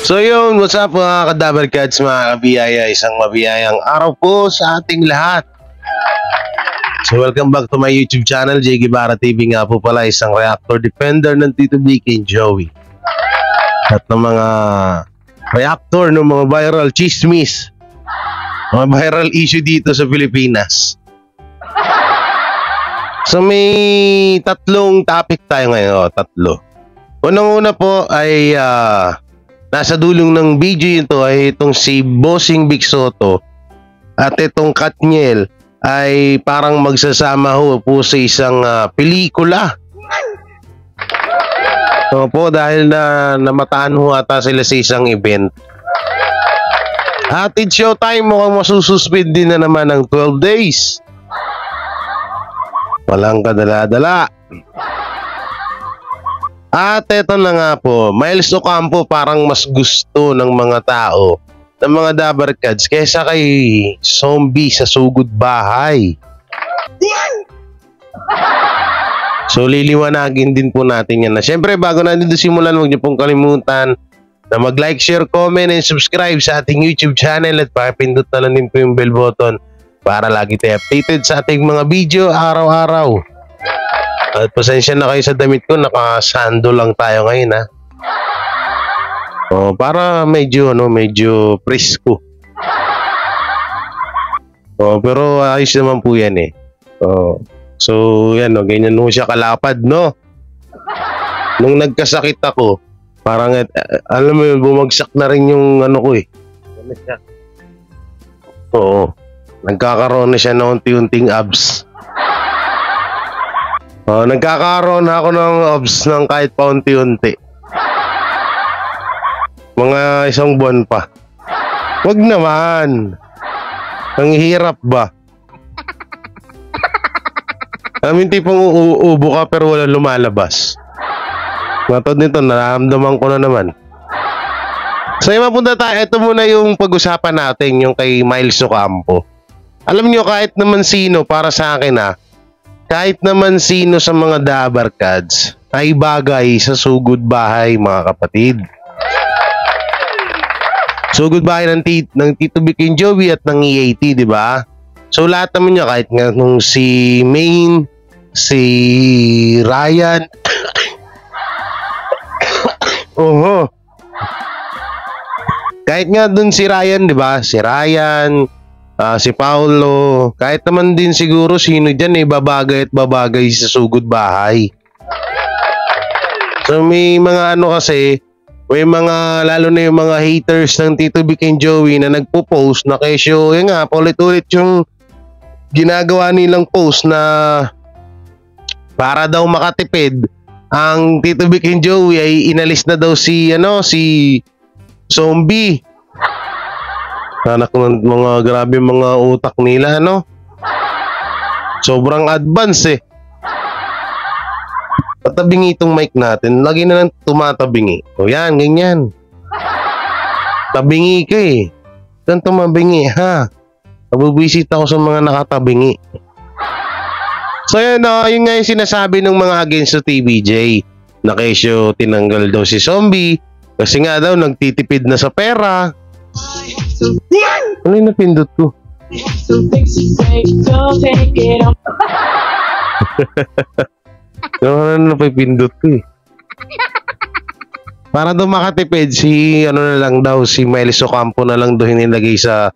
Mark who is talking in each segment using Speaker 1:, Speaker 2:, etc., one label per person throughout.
Speaker 1: So yun, what's up mga Kadaver Cats, mga kabiyaya, isang mabiyayang araw po sa ating lahat. So welcome back to my YouTube channel, J. Guevara TV nga po pala, isang reactor defender ng Tito Vicky and Joey. At ng mga reactor ng mga viral chismis, mga viral issue dito sa Pilipinas. So may tatlong topic tayo ngayon, tatlo. Unang-una po ay nasa dulong ng video ito ay itong si Bossing Vic Sotto at itong Katniel ay parang magsasama ho po sa isang pelikula. So po dahil namataan ho ata sila sa isang event. Hatid showtime, mukhang masususpend din na naman ng 12 days. Walang kadala-dala. At eto na nga po, Miles Ocampo parang mas gusto ng mga tao, ng mga Dabar Cats kaysa kay Zombie sa Sugod Bahay. So liliwanagin din po natin yan na. Siyempre bago natin simulan, huwag niyo pong kalimutan na mag-like, share, comment, and subscribe sa ating YouTube channel at pakipindot na lang din po yung bell button para lagi tayo updated sa ating mga video araw-araw. At pasensya na kayo sa damit ko, nakasando lang tayo ngayon ha. Para medyo presko. Pero ayos naman po yan eh. So yan ganyan mo siya kalapad no. Nung nagkasakit ako, parang alam mo yun, bumagsak na rin yung ano ko eh. Nagkakaroon na siya ng unti-unting abs. Nagkakaroon ako ng abs ng kahit paunti-unti. Mga isang buwan pa. Wag naman. Ang hirap ba? Amin tipong uubo ka pero wala lumalabas. Matod nito, nararamdaman ko na naman. So yung mapunta tayo, ito muna yung pag-usapan natin, yung kay Miles Ocampo. Alam nyo, kahit naman sino, para sa akin kahit naman sino sa mga Dabar Cats ay bagay sa Sugod Bahay, mga kapatid. Sugod Bahay ng Tito Vicky and Joey at ng EAT, di ba? So lahat naman niya, kahit nga nung si Maine, si Ryan, kahit nga dun si Ryan, di ba? Si Ryan, si Paulo, kahit naman din siguro sino dyan babagay at babagay sa Sugod Bahay. So may mga kasi, may mga lalo na yung mga haters ng Tito Vicky and Joey na nagpo-post na kesyo, yun nga, paulit-ulit yung ginagawa nilang post na para daw makatipid, ang Tito Vicky and Joey ay inalis na daw si Zombie. Anak ng mga grabe mga utak nila sobrang advance eh. Patabingi itong mic natin, lagi na lang tumatabingi. Yan, ganyan. Tabingi ka eh. Saan tumabingi ha? Nabubwisit ako sa mga nakatabingi. So yun yun nga yung sinasabi ng mga against sa TVJ na kesyo tinanggal daw si Zombie kasi nga daw nagtitipid na sa pera. Ano yung napindot ko? Ano napipindot ko eh. Para daw makatipid si na lang daw, si Miles Ocampo na lang daw hinilagay sa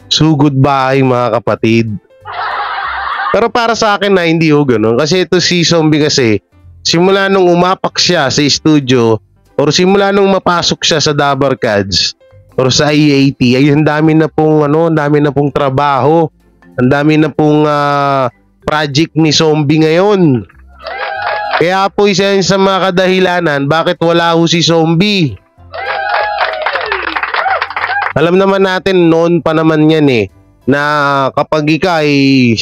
Speaker 1: Sugod Bahay, mga kapatid. Pero para sa akin hindi ganun. Kasi ito si Zombie kasi, simula nung umapak siya sa studio or simula nung mapasok siya sa Dabar Cats or sa EAT, ay ang dami na pong trabaho, ang dami na pong project ni Zombie ngayon. Kaya po isa yun sa mga kadahilanan bakit wala ho si Zombie. Alam naman natin noon pa naman yan na kapag ikaw ay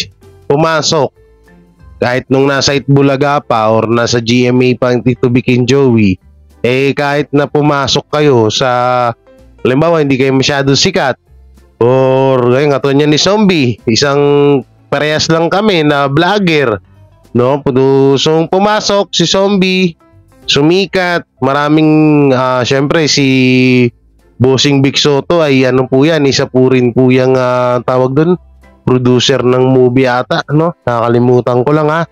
Speaker 1: pumasok, kahit nung nasa Itbulaga pa or nasa GMA pa ang Tito Vicky and Joey, kahit na pumasok kayo sa, halimbawa hindi kayo masyado sikat or ngayon katulad niya ni Zombie, isang parehas lang kami na vlogger, so pumasok si Zombie, sumikat, maraming syempre si Bossing Vic Soto ay ano po yan, isa po rin po yung tawag doon, producer ng movie ata, no? Nakakalimutan ko lang ha.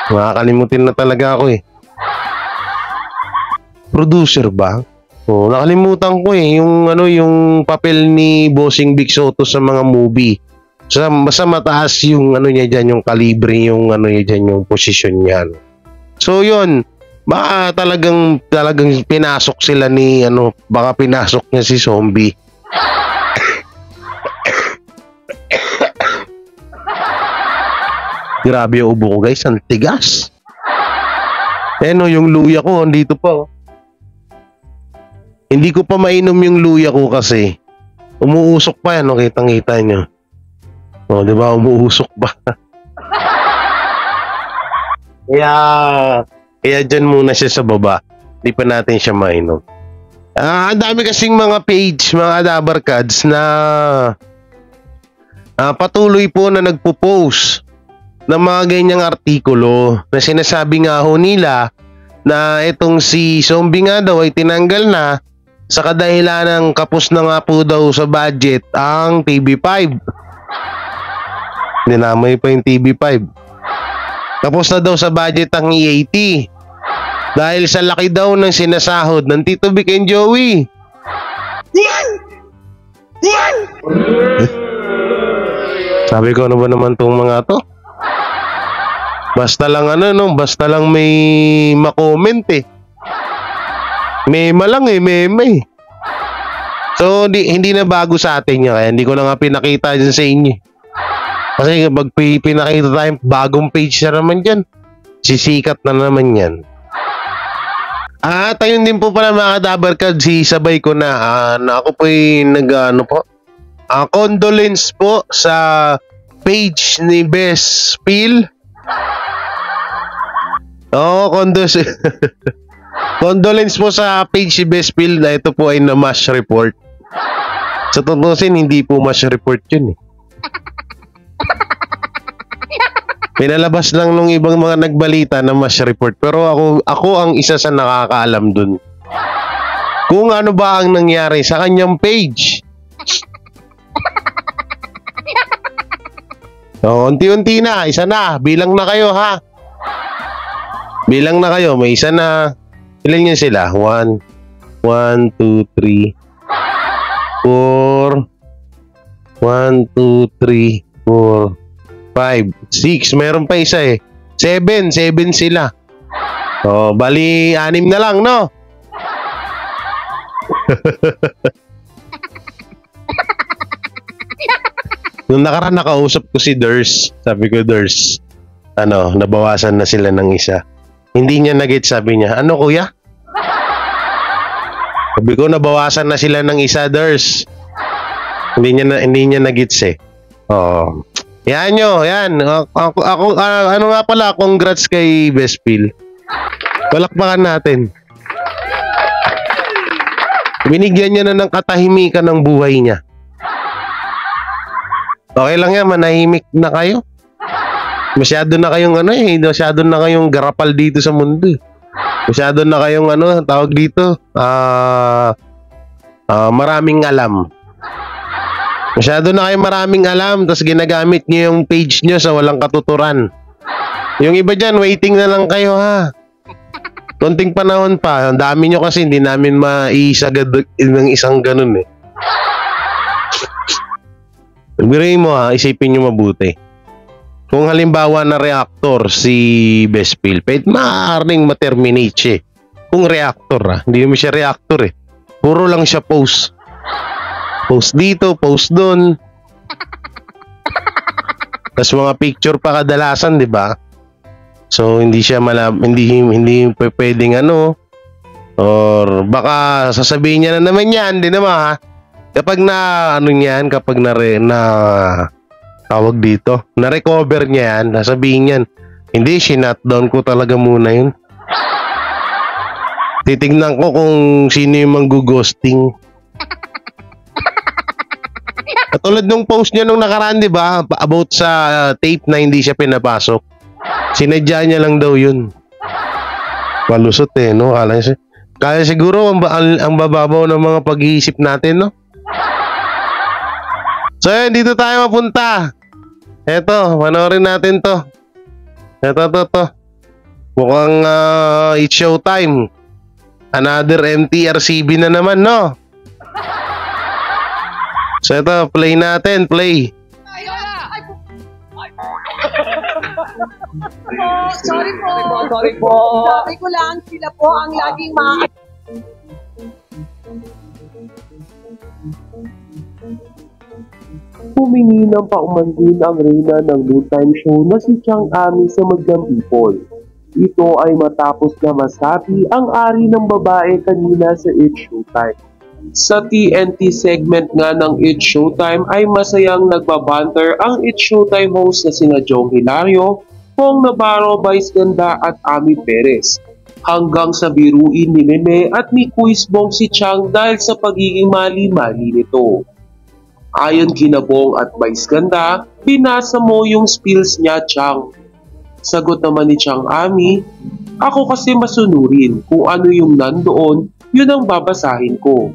Speaker 1: Nakakalimutin na talaga ako eh. Producer ba? Oh, nakalimutan ko eh yung ano yung papel ni Bossing Vic Soto sa mga movie. Basta mataas yung ano niya diyan, yung kalibre, yung ano niya diyan, yung posisyon niya. So yun, baka talagang pinasok sila ni ano, baka pinasok niya si Zombie. Grabe yung ubo ko guys, ang tigas. No, yung luya ko andito pa oh. Hindi ko pa mainom yung luya ko kasi umuusok pa yan, no? Kitang-kita nyo. O, di ba? Umuusok pa. Kaya dyan muna siya sa baba. Hindi pa natin siya mainom. Ang dami kasing mga page, mga Adabarkads na patuloy po na nagpo-post ng mga ganyang artikulo na sinasabi nga ho nila na itong si Zombie nga daw ay tinanggal na sa kadahilan ng kapos na nga po daw sa budget ang TV5. Dinamay pa yung TV5. Tapos na daw sa budget ang E80. Dahil sa laki daw ng sinasahod ng Tito Vic and Joey. Sabi ko, ano ba naman tong mga to? Basta lang ano, no? Basta lang may makomment eh. Mema lang eh, meme. So, hindi na bago sa atin yan. Kaya hindi ko na nga pinakita dyan sa inyo. Kasi pag pinakita tayo, bagong page na naman dyan. Sisikat na naman yan. At ayun din po pala mga Adabarkads, sabay ko na ako po yung condolence po sa page ni Best Phil. Condolence po sa page si Best Phil na ito po ay na-mash report. Sa tutusin, hindi po mash report yun eh. Pinalabas lang nung ibang mga nagbalita na mash report. Pero ako ang isa sa nakakaalam dun. Kung ano ba ang nangyari sa kanyang page. So, unti-unti na, isa na. Bilang na kayo ha. Bilang na kayo, may isa na. Ilan yun sila? 1, 2, 3, 4, 1, 2, 3, 4, 5, 6. Meron pa isa eh. 7 sila. O, bali 6 na lang, no? Nung nakaraan nakausap ko si Durs, sabi ko, Durs, nabawasan na sila ng isa. Hindi niya nag-get, sabi niya. Ano kuya? Sabi ko, nabawasan na sila ng isa, Durs. Hindi niya nag-gets eh. Oh. Yan nyo, yan. Ako, ano nga pala, congrats kay Best Phil. Palakpakan natin. Binigyan niya na ng katahimikan ng buhay niya. Okay lang yan, manahimik na kayo. Masyado na kayong masyado na kayong garapal dito sa mundo. Masyado na kayong tawag dito, maraming alam. Masyado na kayong maraming alam, tapos ginagamit niyo yung page niyo sa walang katuturan. Yung iba dyan, waiting na lang kayo ha. Konting panahon pa, ang dami nyo kasi hindi namin maisagad ng isang ganun eh. Biruin mo ha, isipin nyo mabuti. Kung halimbawa na reactor si Best Phil, pwede maaaring ma-terminate siya. Kung reactor hindi naman siya reactor eh. Puro lang siya post. Post dito, post doon. Tapos mga picture pa kadalasan, di ba? So hindi siya hindi pwedeng or baka sasabihin niya na naman yan, di naman ha. Kapag kapag tawag dito, na-recover niya yan, nasabihin yan, hindi, sinutdown ko talaga muna yun. Titignan ko kung sino yung manggu-ghosting. Katulad nung post niya nung nakaraan, di ba? About sa tape na hindi siya pinapasok. Sinadya niya lang daw yun. Malusot eh, no? Kaya siguro ang bababaw ng mga pag-iisip natin, no? So yun, dito tayo mapunta. Eto, panoorin natin to. Eto. Mukhang it's showtime. Another MTRCB na naman, no? So eto, play natin, play.
Speaker 2: Sorry po. Sabi ko lang, sila po ang laging
Speaker 3: Humingi ng paumanhin ang reyna ng noontime show na si Chang Ami sa Madlang People. Ito ay matapos na masabi ang ari ng babae kanina sa It's Showtime. Sa TNT segment nga ng It's Showtime ay masayang nagbabanter ang It's Showtime host na sina Jong Hilario, Pong Navarro, Vice Ganda at Ami Perez. Hanggang sa biruin ni Meme at ni Kuisbong si Chang dahil sa pagiging mali-mali nito. Ayon kina Bong at Vice Ganda, binasa mo yung spills niya, Chang. Sagot naman ni Chang Ami, ako kasi masunurin kung ano yung nandoon, yun ang babasahin ko.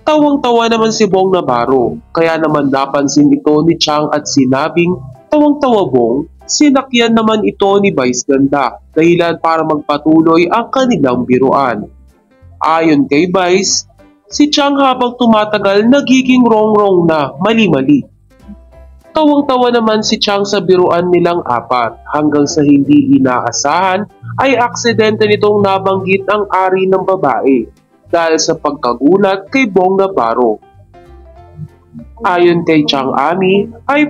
Speaker 3: Tawang-tawa naman si Bong Navarro, kaya naman napansin ito ni Chang at sinabing, tawang-tawa Bong, sinakyan naman ito ni Vice Ganda, dahilan para magpatuloy ang kanilang biruan. Ayon kay Vice, si Chang habang tumatagal nagiging wrong-wrong na, mali-mali. Tawang-tawa naman si Chang sa biruan nilang apat hanggang sa hindi inaasahan ay aksidente nitong nabanggit ang ari ng babae dahil sa pagkagulat kay Bong Navarro. Ayon kay Chang Ami ay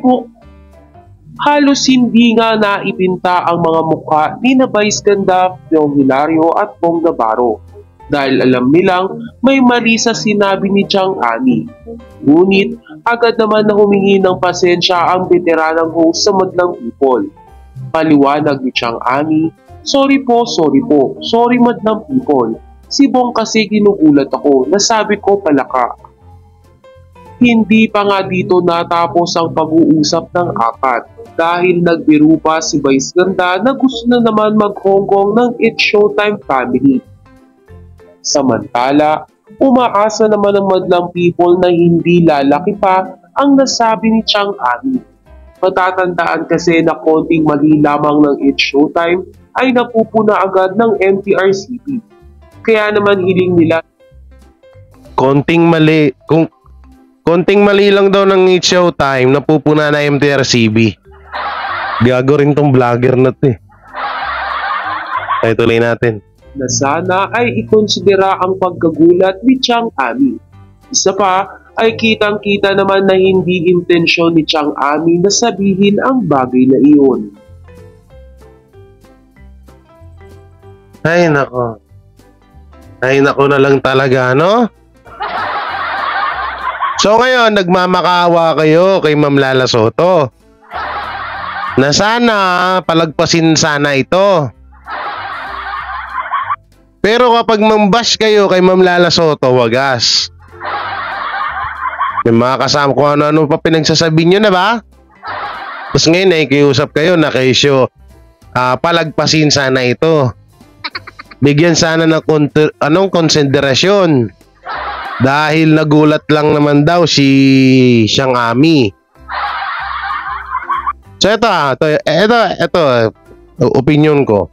Speaker 3: halos hindi nga naipinta ang mga mukha ni na Vice Ganda, Jong Hilario at Bong Navarro dahil alam nilang may mali sa sinabi ni Chang Ami. Ngunit agad naman na humingi ng pasensya ang veteranang host sa Madlang People. Paliwanag ni Chang Ami, sorry po, sorry Madlang People. Si Bong kasi ginugulat ako, nasabi ko palaka. Hindi pa nga dito natapos ang pag-uusap ng apat dahil nagbiro pa si Vice Ganda na gusto na naman mag-Hong Kong ng It's Showtime family. Samantala, umaasa naman ang Madlang People na hindi lalaki pa ang nasabi ni Chang Ami. Matatandaan kasi na konting mali lamang ng It's Showtime ay napupuna agad ng MTRCB. Kaya naman hiling nila
Speaker 1: Konting mali lang daw ng It's Showtime, napupuna na MTRCB. Gago rin tong vlogger na to eh. Ay, tuloy natin.
Speaker 3: Na sana ay ikonsidera ang pagkagulat ni Chang Ami. Isa pa ay kitang-kita naman na hindi intensyon ni Chang Ami na sabihin ang bagay na iyon.
Speaker 1: Ay, nako. Ay, nako na lang talaga, no? So ngayon, nagmamakaawa kayo kay Ma'am Lala Soto na sana palagpasin sana ito. Pero kapag mambash kayo kay Ma'am Lala Soto, wagas. Yung mga kasama ko ano pa pinagsasabi nyo na ba? Tapos ngayon nakikiusap kayo na kayo palagpasin sana ito. Bigyan sana ng konsiderasyon. Dahil nagulat lang naman daw si Chang Ami. So ito, opinion ko.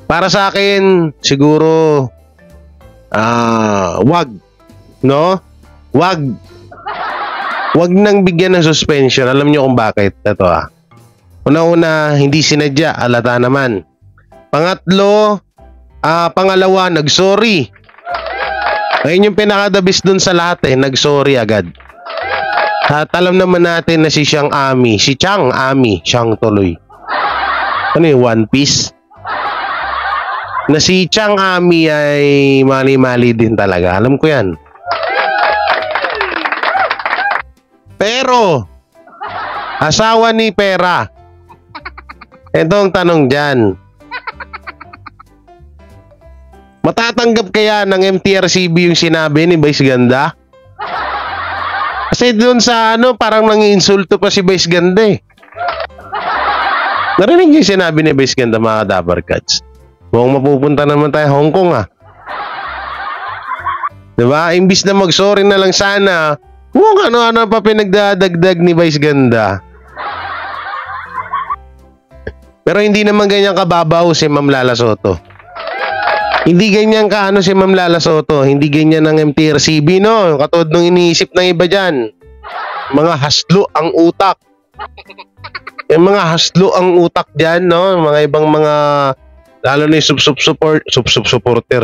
Speaker 1: Para sa akin, siguro, wag. No? Wag. Wag nang bigyan ng suspension. Alam niyo kung bakit. Ito Una-una, hindi sinadya. Alata naman. Pangatlo, pangalawa, nag-sorry. Ayun yung pinakadabis dun sa lahat nag-sorry agad. At alam naman natin na si Chang Ami, Chang tuloy. Ano yung One Piece? Na si Chang Ami ay mali-mali din talaga. Alam ko yan. Pero, asawa ni Pera. Ito ang tanong dyan. Matatanggap kaya ng MTRCB yung sinabi ni Vice Ganda? Kasi doon sa parang nangiinsulto pa si Vice Ganda eh. Narinig yung sinabi ni Vice Ganda, mga Dabar Cats. Mukhang mapupunta naman tayo Hong Kong ah. Diba? Imbis na mag-sorry na lang sana, kung ano-ano pa pinagdadagdag ni Vice Ganda. Pero hindi naman ganyan kababaw si Ma'am Lala Soto. Hindi ganyan kaano si Ma'am Lala Soto. Hindi ganyan ng MTRCB, no? Katulad nung iniisip ng iba dyan. Mga haslo ang utak. Yung mga haslo ang utak dyan, no? Mga ibang mga, lalo na yung supporter.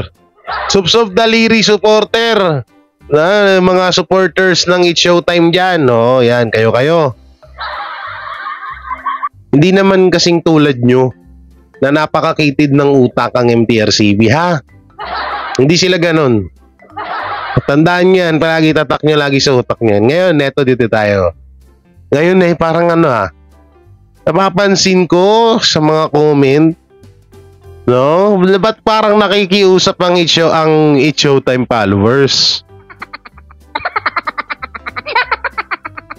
Speaker 1: Subsob daliri supporter. Na, mga supporters ng It's Showtime dyan, no? Yan, kayo. Hindi naman kasing tulad nyo na napakakitid ng utak ang MTRCB, ha? Hindi sila ganun. Tandaan nyo yan, palagi tatak nyo lagi sa utak nyo. Ngayon, neto dito tayo. Ngayon parang ano napapansin ko sa mga comment, no? Ba't parang nakikiusap ang It's Showtime followers?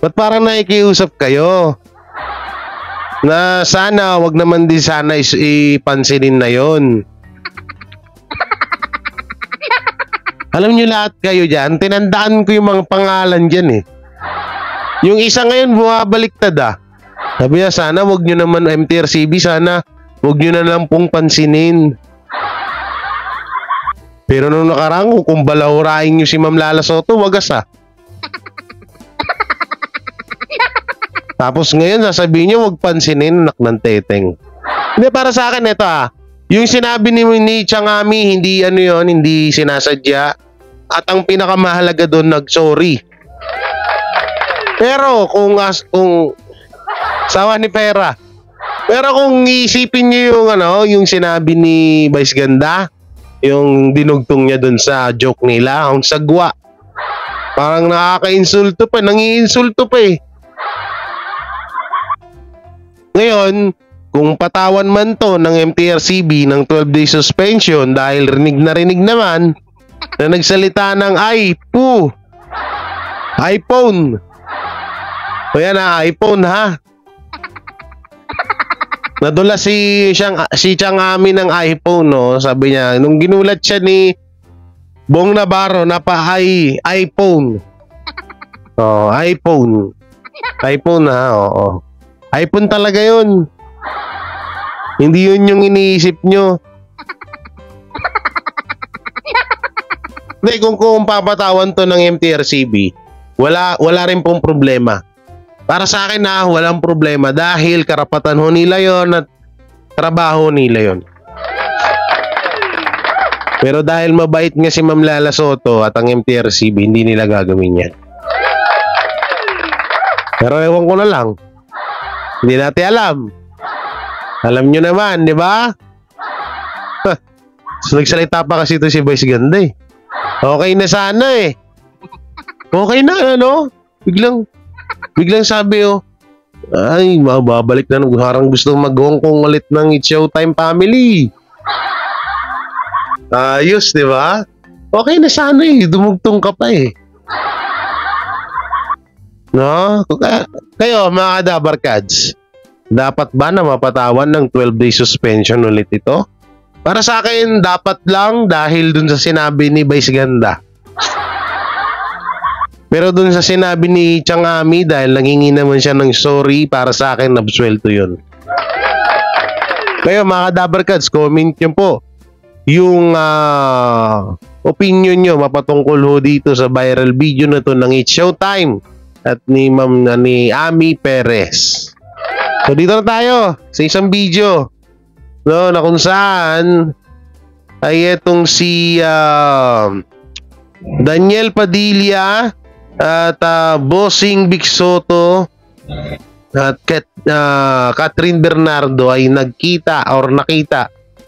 Speaker 1: Ba't parang nakikiusap kayo? Na sana, wag naman din sana ipansinin na yon. Alam nyo lahat kayo dyan, tinandaan ko yung mga pangalan dyan eh. Yung isa ngayon bumabaliktad ah. Sabi niya, sana wag nyo naman MTRCB, sana wag nyo na lang pong pansinin. Pero nung nakarang, kung balawrain nyo si Ma'am Lala Soto, wagas ah. Tapos ngayon, sasabihin nyo, wag pansinin, anak ng teteng. Hindi, para sa akin, ito yung sinabi ni Chang Ami, hindi hindi sinasadya. At ang pinakamahalaga doon, nag-sorry. Pero kung sawa ni pera. Pero kung isipin niyo yung sinabi ni Vice Ganda, yung dinugtong niya doon sa joke nila, ang sagwa. Parang nakaka-insulto pa, nangiinsulto pa eh. Ngayon, kung patawan man to ng MTRCB ng 12-day suspension dahil rinig naman na nagsalita ng iPhone. O yan iPhone ha. Nadula si Chang Ami ng iPhone, no? Sabi niya, nung ginulat siya ni Bong Navarro na iPhone. Oh, iPhone. iPhone ha, oo. iPhone talaga yun. Hindi yun yung iniisip nyo. Hindi, kung papatawan to ng MTRCB, wala rin pong problema. Para sa akin walang problema dahil karapatan ho nila yon at trabaho nila yon. Pero dahil mabait nga si Ma'am Lala Soto at ang MTRCB, hindi nila gagawin yan. Pero ewan ko na lang. Hindi natin alam. Alam nyo naman, di ba? So, nagsalita pa kasi ito si Vice Ganda eh. Okay na sana eh. Okay na, ano? Biglang sabi ay, mababalik na. Harang gusto mag-Hong Kong ulit ng It's Showtime family. Ayos, di ba? Okay na sana eh. Dumugtong ka pa eh. No? Kayo, mga Dabarkads, dapat ba na mapatawan ng 12-day suspension ulit ito? Para sa akin, dapat lang dahil dun sa sinabi ni Vice Ganda. Pero dun sa sinabi ni Chang Ami, dahil nangingi naman siya ng sorry, para sa akin, nabswelto yun. Kayo, mga Dabarkads, comment nyo po yung opinion nyo mapatungkol ho dito sa viral video na to ng It's Showtime at ni Ami Perez. So dito na tayo sa isang video, no, na kung saan ay etong si Daniel Padilla at Bossing Vic Soto at Catherine Bernardo ay nakita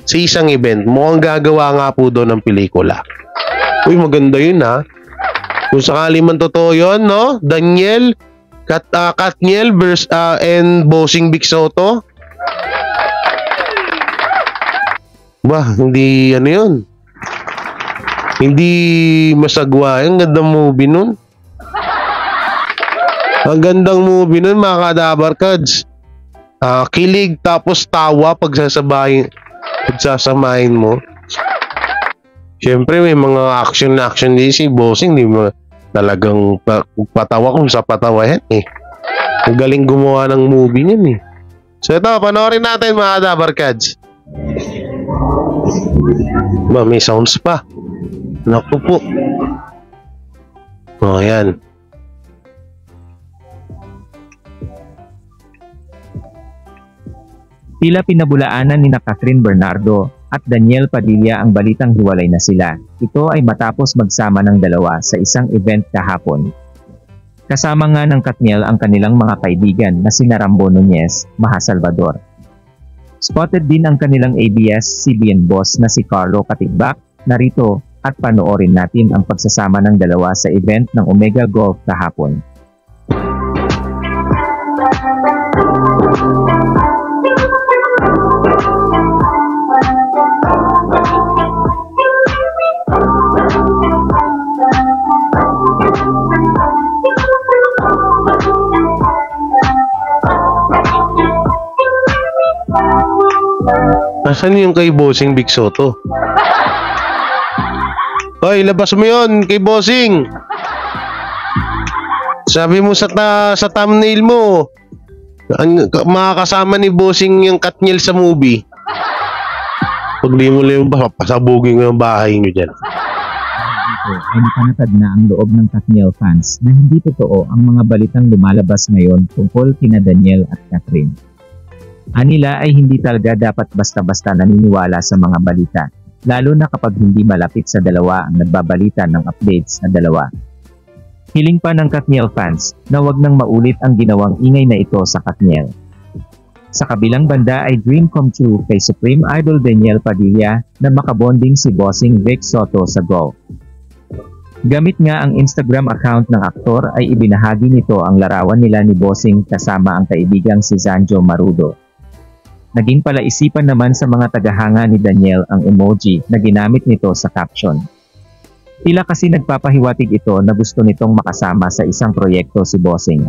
Speaker 1: sa isang event. Mukhang gagawa nga po doon ng pelikula. Uy, maganda yun ha. Kung sakali man totoo yun, no? Daniel, Katniel and Bossing Vic Soto. Bah, hindi yun. Hindi masagwa. Ang gandang movie nun. Ang gandang movie nun, mga Dabarkads. Kilig tapos tawa pagsasabayin. Pagsasamahin mo. Siyempre, may mga action din si Bossing. Di mo talagang patawa kung sa patawa yan eh. Ang galing gumawa ng movie niyan eh. So ito, panoorin natin mga Dabarkads. Ba, may sounds pa. Naku po. O, yan.
Speaker 4: Tila pinabulaanan ni Catherine Bernardo at Daniel Padilla ang balitang hiwalay na sila. Ito ay matapos magsama ng dalawa sa isang event kahapon. Kasama nga ng Katniel ang kanilang mga kaibigan na sina Rambo Nunez, Maha Salvador. Spotted din ang kanilang ABS-CBN boss na si Carlo Katigbak. Narito at panoorin natin ang pagsasama ng dalawa sa event ng Omega Golf kahapon.
Speaker 1: Nasaan yung kay Bossing Big Soto? Hoy, labas mo yun kay Bossing. Sabi mo sa thumbnail mo, makakasama ni Bossing yung Katniel sa movie. Pag di mo lang pasabugin yung bahay nyo dyan.
Speaker 4: Dito ay nakanatad na ang loob ng Katniel fans na hindi totoo ang mga balitang lumalabas ngayon tungkol kina Daniel at Catherine. Anila ay hindi talaga dapat basta-basta naniniwala sa mga balita, lalo na kapag hindi malapit sa dalawa ang nagbabalita ng updates na dalawa. Hiling pa ng Katniel fans na wag nang maulit ang ginawang ingay na ito sa Katniel. Sa kabilang banda ay dream come true kay Supreme Idol Daniel Padilla na makabonding si Bossing Vic Soto sa golf. Gamit nga ang Instagram account ng aktor ay ibinahagi nito ang larawan nila ni Bossing kasama ang kaibigang si Zanjo Marudo. Naging palaisipan naman sa mga tagahanga ni Daniel ang emoji na ginamit nito sa caption. Tila kasi nagpapahiwatig ito na gusto nitong makasama sa isang proyekto si Bossing.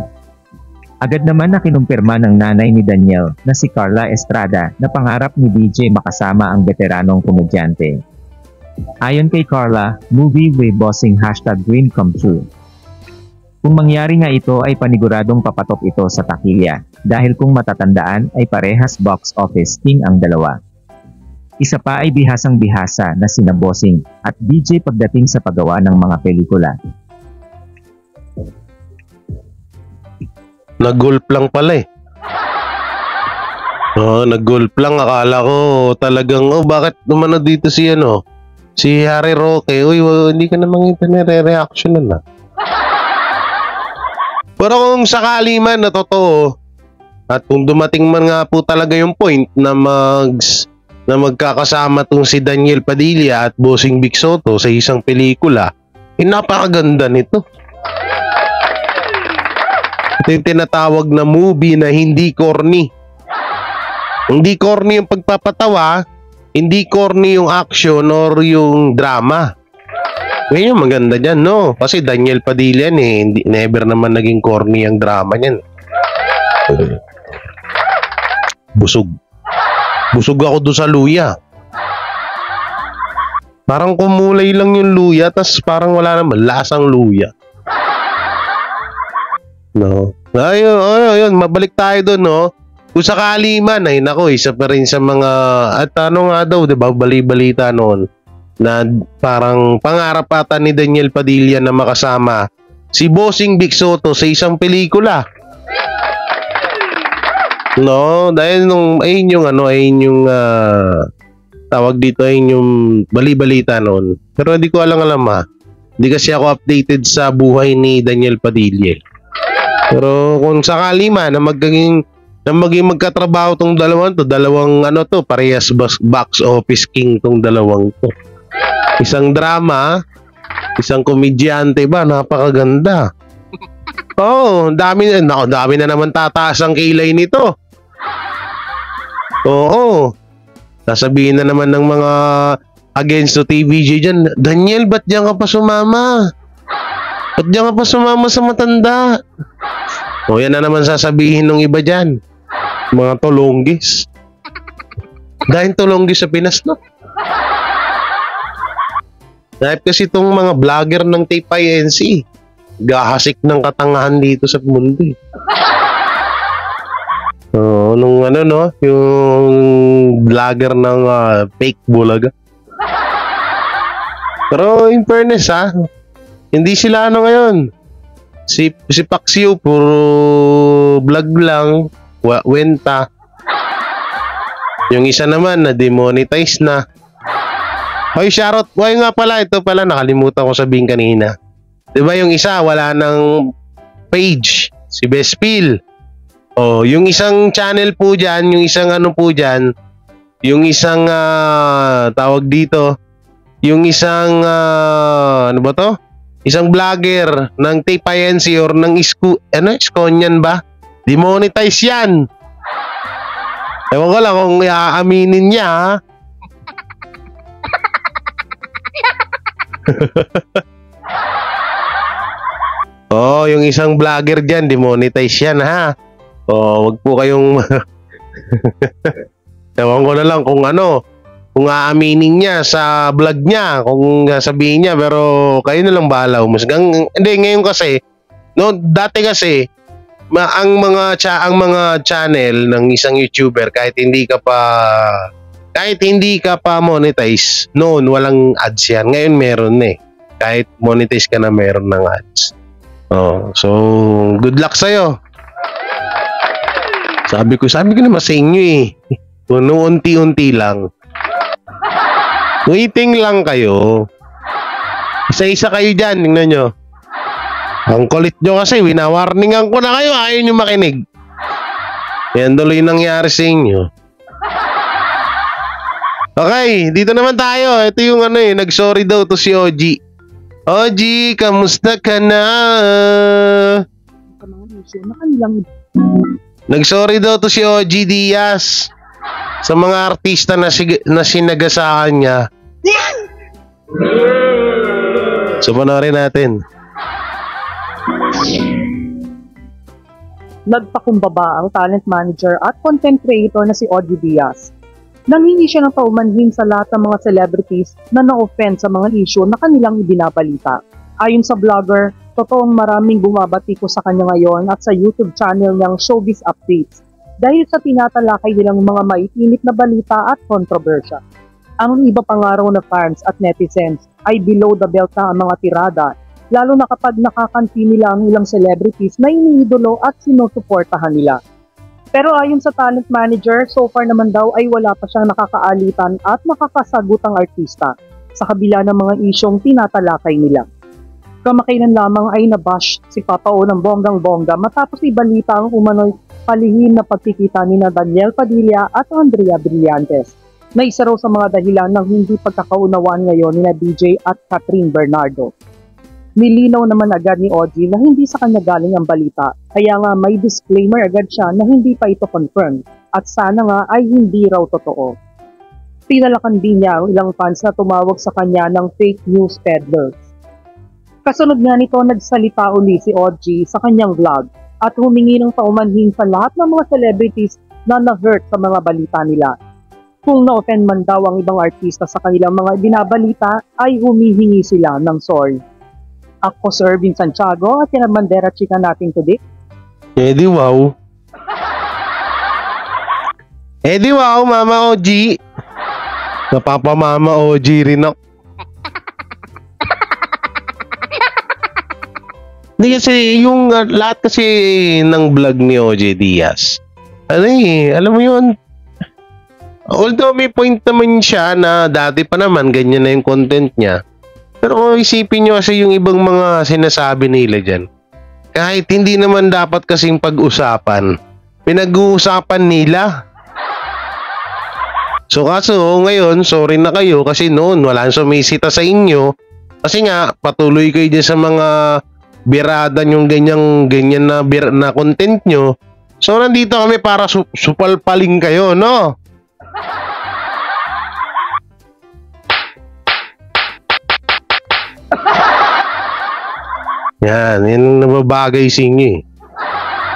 Speaker 4: Agad naman na kinumpirma ng nanay ni Daniel na si Carla Estrada na pangarap ni DJ makasama ang veteranong komedyante. Ayon kay Carla, movie with Bossing #dream come true. Kung mangyari nga ito ay paniguradong papatok ito sa takilya dahil kung matatandaan ay parehas box office king ang dalawa. Isa pa ay bihasang-bihasa na sina Bossing at DJ pagdating sa paggawa ng mga pelikula.
Speaker 1: Nag-golf lang pala eh. Nag-golf lang. Akala ko talagang, bakit naman dito si si Harry Roque. Uy, hindi ka namang nire-reaction na. Pero kung sakali man na totoo, at kung dumating man nga po talaga yung point na magkakasama tong si Daniel Padilla at Bossing Vic Soto sa isang pelikula, napakaganda nito. Ito yung tinatawag na movie na hindi corny. Hindi corny yung pagpapatawa, hindi corny yung action or yung drama. Ngayon, maganda dyan, no? Kasi Daniel Padilla never naman naging corny ang drama niyan. Busog. Busog ako doon sa luya. Parang kumulay lang yung luya, tas parang wala naman lasang luya. No? Ayun, mabalik tayo doon, no? Kung sakali man, ay nako, isa pa rin sa mga, at nga daw, diba, bali-balita noon, na parang pangarap ata ni Daniel Padilla na makasama si Bossing Vic Soto sa isang pelikula. No, dahil ayun yung tawag dito, ayun yung bali-balita noon. Pero hindi ko alam Hindi kasi ako updated sa buhay ni Daniel Padilla. Pero kung sakali man na maging magkatrabaho tong dalawang parehas box office king tong dalawang to. Isang drama, isang komedyante ba, napakaganda. Dami na naman tataas ang kilay nito. Oo. Sasabihin na naman ng mga against to TVJ dyan, Daniel, ba't diyan ka pa sumama? Ba't diyan ka pa sumama sa matanda? Yan na naman sasabihin ng iba dyan. Mga tolonggis. Dahil tulong din sa Pinas, no? Dahil kasi itong mga vlogger ng Tape INC, gahasik ng katangahan dito sa mundo. Nung ano, no? Yung vlogger ng fake bulaga. Pero in fairness, hindi sila ano ngayon. Si Paxiu, puro vlog lang, wenta. Yung isa naman, na-demonetize na. Hoy, shoutout. Hoy nga pala, ito pala, nakalimutan ko sabihin kanina. Diba yung isa, wala ng page, si Bespil. Yung isang channel po dyan, yung isang ano po dyan, yung isang, tawag dito, yung isang, ano ba to? Isang vlogger ng Tape INC or ng Iskonian ba? Demonetize yan. Ewan ko lang kung iaaminin niya, ha? Yung isang vlogger dyan, demonetize yan, ha? Wag po kayong... Ewan ko na lang kung ano, kung aaminin niya sa vlog niya, kung sabihin niya, pero kayo na lang bahala. Hindi, ngayon kasi, no, dati kasi, ang mga channel ng isang YouTuber kahit hindi ka pa monetize noon, walang ads yan. Ngayon meron kahit monetize ka na, meron ng ads. So good luck sa'yo. Sabi ko naman sa inyo Puno unti-unti lang. Waiting lang kayo. Isa-isa kayo dyan, tingnan nyo. Ang kulit nyo kasi, winawarningan ko na kayo, ayaw nyo makinig. Yan tuloy nangyari sa inyo. Okay, dito naman tayo. Ito yung nag-sorry daw to si OG. OG, kamusta ka na? Nag-sorry daw to si OG Diaz sa mga artista na sinagasaan niya. So, panoorin natin.
Speaker 2: Nagpakumbaba ang talent manager at content creator na si Audrey Diaz. Nanghingi siya ng paumanhin sa lahat ng mga celebrities na na-offend sa mga issue na kanilang ibinabalita. Ayon sa vlogger, totoong maraming bumabati ko sa kanya ngayon at sa YouTube channel niyang Showbiz Updates dahil sa tinatalakay nilang mga maiinit na balita at kontrobersya. Ang iba pang araw na fans at netizens ay below the belt na ang mga tirada, lalo na kapag nakakampi nila ang ilang celebrities na iniidolo at sinusuportahan nila. Pero ayon sa talent manager, so far naman daw ay wala pa siyang nakakaalitan at nakakasagutang artista sa kabila ng mga isyong tinatalakay nila. Kamakailan lamang ay nabash si Papa O ng bonggang-bongga matapos ibalita ang umano'y palihim na pagkikita ni Daniel Padilla at Andrea Brillantes, na isa raw sa mga dahilan ng hindi pagkakaunawaan ngayon ni DJ at Catherine Bernardo. Nilinaw naman agad ni Audrey na hindi sa kanya galing ang balita, kaya nga may disclaimer agad siya na hindi pa ito confirmed at sana nga ay hindi raw totoo. Tinalakan din niya ang ilang fans na tumawag sa kanya ng fake news peddlers. Kasunod nga nito, nagsalita uli si Audrey sa kanyang vlog at humingi ng paumanhin sa lahat ng mga celebrities na na-hurt sa mga balita nila. Kung na-offend man daw ang ibang artista sa kanilang mga binabalita, ay humihingi sila ng sorry. Ako si Ervin Santiago at yan ang bandera chika natin today.
Speaker 1: Di wow. Di wow, Mama OG. Napapamama OG rin ako. Hindi kasi yung lahat kasi ng vlog ni OG Diaz. Alam mo yun. Although may point naman siya na dati pa naman ganyan na yung content niya. Pero kung isipin nyo kasi yung ibang mga sinasabi nila dyan, kahit hindi naman dapat kasing pag-usapan, pinag-uusapan nila. So kaso ngayon, sorry na kayo kasi noon walang sumisita sa inyo. Kasi nga, patuloy kayo dyan sa mga birada yung ganyan na content nyo. So nandito kami para supalpaling kayo, no? Yan nababagay sa inyo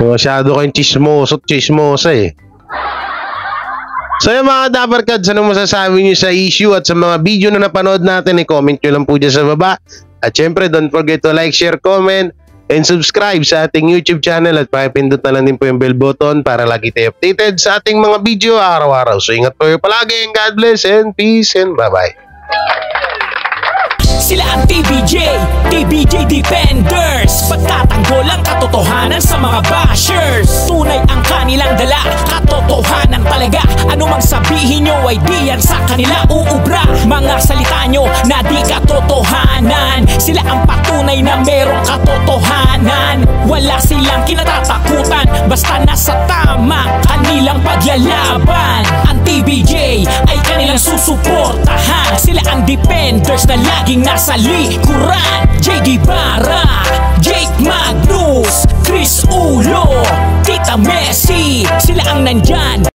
Speaker 1: Masyado kayong chismosa So yung mga Dappercads, anong masasabi nyo sa issue at sa mga video na napanood natin, i-comment nyo lang po dyan sa baba. At syempre, don't forget to like, share, comment, and subscribe sa ating YouTube channel at pakipindot na lang din po yung bell button para lagi tayo updated sa ating mga video araw-araw. So ingat po kayo palagi, and God bless, and peace, and bye-bye.
Speaker 5: Sila ang TBJ Defenders. Pagtatanggol ang katotohanan sa mga bashers. Tunay ang kanilang dala, katotohanan talaga. Ano mang sabihin nyo ay di yan sa kanila uubra. Mga salita nyo na di katotohanan. Sila ang patunay na merong katotohanan. Wala silang kinatatakutan, basta nasa tama kanilang paglalaban. Ang TBJ ay kanilang susuportahan. Sila ang defenders na laging nasa likuran. JD Barra, Jake Magnus, Chris Ulo, Tita Messi, sila ang nandyan.